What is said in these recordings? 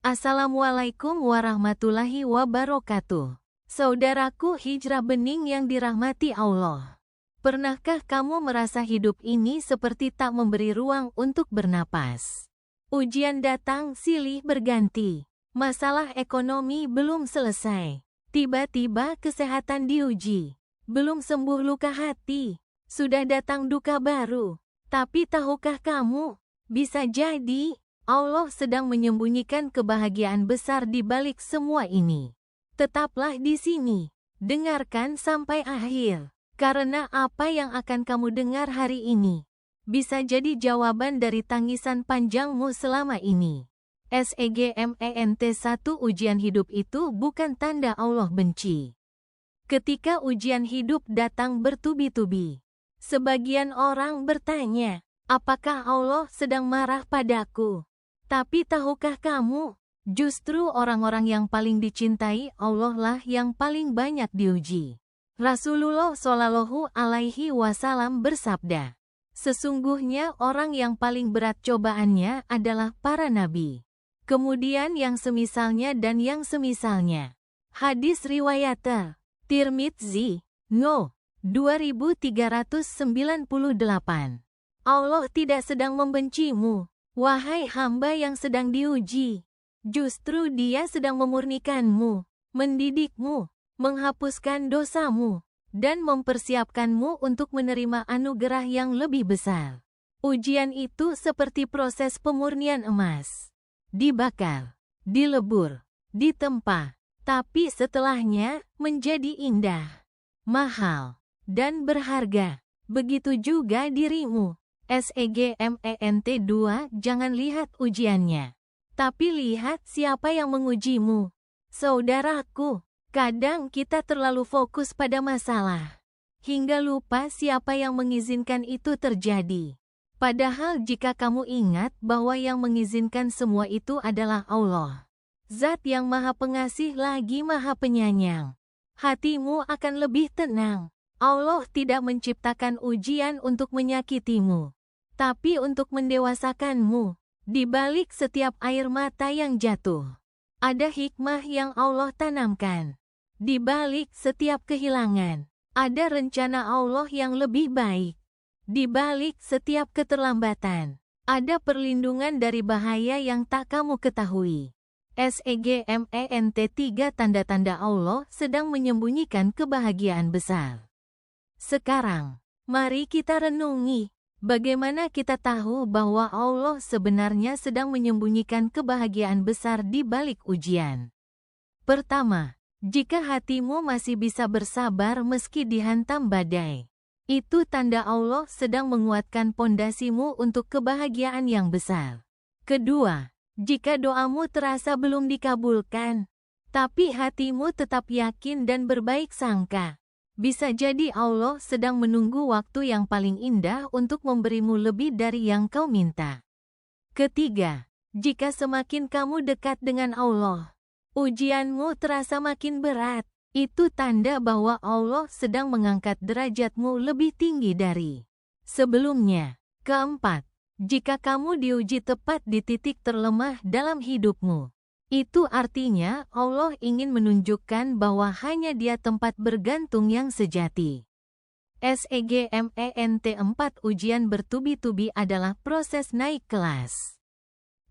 Assalamualaikum warahmatullahi wabarakatuh. Saudaraku hijrah bening yang dirahmati Allah. Pernahkah kamu merasa hidup ini seperti tak memberi ruang untuk bernapas? Ujian datang silih berganti. Masalah ekonomi belum selesai. Tiba-tiba kesehatan diuji. Belum sembuh luka hati. Sudah datang duka baru. Tapi tahukah kamu? Bisa jadi Allah sedang menyembunyikan kebahagiaan besar di balik semua ini. Tetaplah di sini. Dengarkan sampai akhir. Karena apa yang akan kamu dengar hari ini bisa jadi jawaban dari tangisan panjangmu selama ini. SEGMENT 1 Ujian hidup itu bukan tanda Allah benci. Ketika ujian hidup datang bertubi-tubi, sebagian orang bertanya, apakah Allah sedang marah padaku? Tapi tahukah kamu, justru orang-orang yang paling dicintai Allah lah yang paling banyak diuji. Rasulullah Shallallahu Alaihi Wasallam bersabda, sesungguhnya orang yang paling berat cobaannya adalah para nabi. Kemudian yang semisalnya dan yang semisalnya. Hadis riwayat Tirmidzi, No. 2398. Allah tidak sedang membencimu, wahai hamba yang sedang diuji. Justru Dia sedang memurnikanmu, mendidikmu, menghapuskan dosamu, dan mempersiapkanmu untuk menerima anugerah yang lebih besar. Ujian itu seperti proses pemurnian emas. Dibakar, dilebur, ditempa, tapi setelahnya menjadi indah, mahal, dan berharga. Begitu juga dirimu. SEGMENT 2 Jangan lihat ujiannya, tapi lihat siapa yang mengujimu. Saudaraku, kadang kita terlalu fokus pada masalah, hingga lupa siapa yang mengizinkan itu terjadi. Padahal jika kamu ingat bahwa yang mengizinkan semua itu adalah Allah, Zat yang Maha Pengasih lagi Maha Penyayang, hatimu akan lebih tenang. Allah tidak menciptakan ujian untuk menyakitimu, tapi untuk mendewasakanmu. Di balik setiap air mata yang jatuh, ada hikmah yang Allah tanamkan. Di balik setiap kehilangan, ada rencana Allah yang lebih baik. Di balik setiap keterlambatan, ada perlindungan dari bahaya yang tak kamu ketahui. SEGMENT 3 Tanda-tanda Allah sedang menyembunyikan kebahagiaan besar. Sekarang, mari kita renungi, bagaimana kita tahu bahwa Allah sebenarnya sedang menyembunyikan kebahagiaan besar di balik ujian. Pertama, jika hatimu masih bisa bersabar meski dihantam badai, itu tanda Allah sedang menguatkan pondasimu untuk kebahagiaan yang besar. Kedua, jika doamu terasa belum dikabulkan, tapi hatimu tetap yakin dan berbaik sangka, bisa jadi Allah sedang menunggu waktu yang paling indah untuk memberimu lebih dari yang kau minta. Ketiga, jika semakin kamu dekat dengan Allah, ujianmu terasa makin berat, itu tanda bahwa Allah sedang mengangkat derajatmu lebih tinggi dari sebelumnya. Keempat, jika kamu diuji tepat di titik terlemah dalam hidupmu, itu artinya Allah ingin menunjukkan bahwa hanya Dia tempat bergantung yang sejati. SEGMENT 4 Ujian bertubi-tubi adalah proses naik kelas.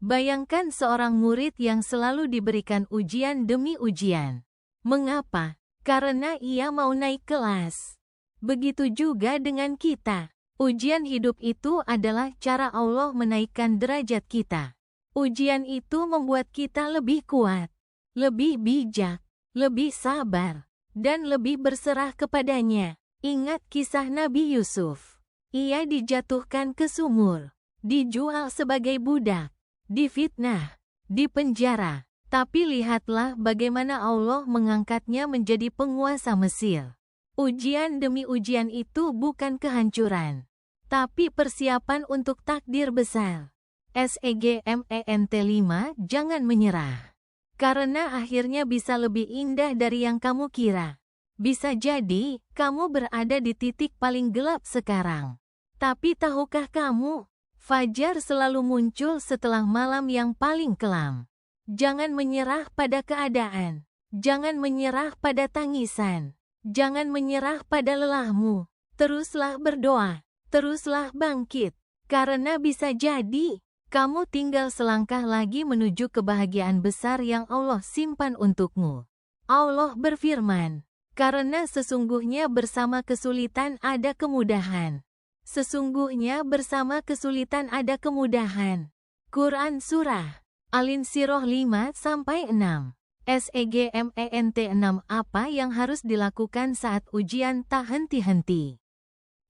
Bayangkan seorang murid yang selalu diberikan ujian demi ujian. Mengapa? Karena ia mau naik kelas. Begitu juga dengan kita. Ujian hidup itu adalah cara Allah menaikkan derajat kita. Ujian itu membuat kita lebih kuat, lebih bijak, lebih sabar, dan lebih berserah kepadanya. Ingat kisah Nabi Yusuf. Ia dijatuhkan ke sumur, dijual sebagai budak, difitnah, dipenjara. Tapi lihatlah bagaimana Allah mengangkatnya menjadi penguasa Mesir. Ujian demi ujian itu bukan kehancuran, tapi persiapan untuk takdir besar. SEGMENT 5 Jangan menyerah, karena akhirnya bisa lebih indah dari yang kamu kira. Bisa jadi kamu berada di titik paling gelap sekarang, tapi tahukah kamu, fajar selalu muncul setelah malam yang paling kelam. Jangan menyerah pada keadaan. Jangan menyerah pada tangisan. Jangan menyerah pada lelahmu. Teruslah berdoa. Teruslah bangkit. Karena bisa jadi, kamu tinggal selangkah lagi menuju kebahagiaan besar yang Allah simpan untukmu. Allah berfirman, karena sesungguhnya bersama kesulitan ada kemudahan. Sesungguhnya bersama kesulitan ada kemudahan. Quran Surah Al-Insyirah 5-6. SEGMENT 6. Apa yang harus dilakukan saat ujian tak henti-henti?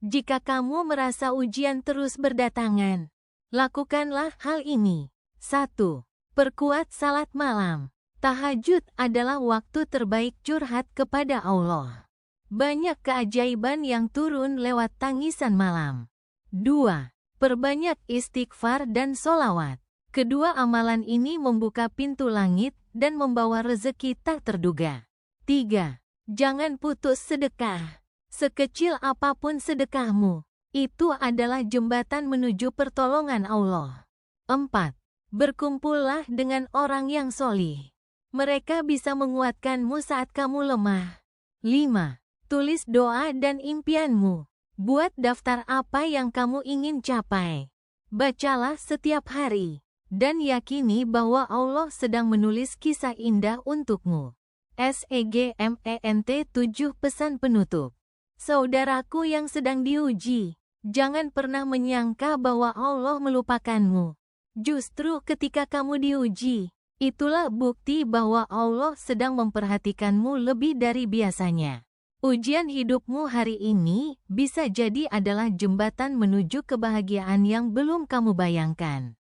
Jika kamu merasa ujian terus berdatangan, lakukanlah hal ini. 1. Perkuat salat malam. Tahajud adalah waktu terbaik curhat kepada Allah. Banyak keajaiban yang turun lewat tangisan malam. 2. Perbanyak istighfar dan solawat. Kedua amalan ini membuka pintu langit dan membawa rezeki tak terduga. 3. Jangan putus sedekah. Sekecil apapun sedekahmu, itu adalah jembatan menuju pertolongan Allah. 4. Berkumpullah dengan orang yang solih. Mereka bisa menguatkanmu saat kamu lemah. 5. Tulis doa dan impianmu. Buat daftar apa yang kamu ingin capai. Bacalah setiap hari. Dan yakini bahwa Allah sedang menulis kisah indah untukmu. SEGMENT 7. Pesan penutup. Saudaraku yang sedang diuji, jangan pernah menyangka bahwa Allah melupakanmu. Justru ketika kamu diuji, itulah bukti bahwa Allah sedang memperhatikanmu lebih dari biasanya. Ujian hidupmu hari ini bisa jadi adalah jembatan menuju kebahagiaan yang belum kamu bayangkan.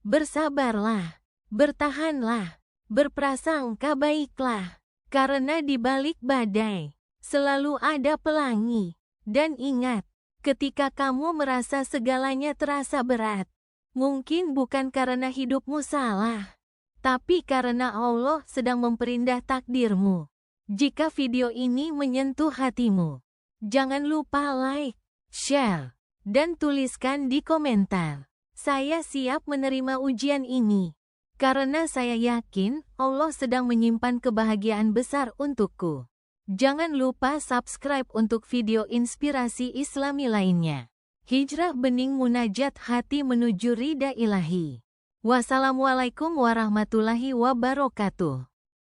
Bersabarlah, bertahanlah, berprasangka baiklah, karena di balik badai, selalu ada pelangi. Dan ingat, ketika kamu merasa segalanya terasa berat, mungkin bukan karena hidupmu salah, tapi karena Allah sedang memperindah takdirmu. Jika video ini menyentuh hatimu, jangan lupa like, share, dan tuliskan di komentar. Saya siap menerima ujian ini, karena saya yakin Allah sedang menyimpan kebahagiaan besar untukku. Jangan lupa subscribe untuk video inspirasi Islami lainnya. Hijrah bening munajat hati menuju ridha ilahi. Wassalamualaikum warahmatullahi wabarakatuh.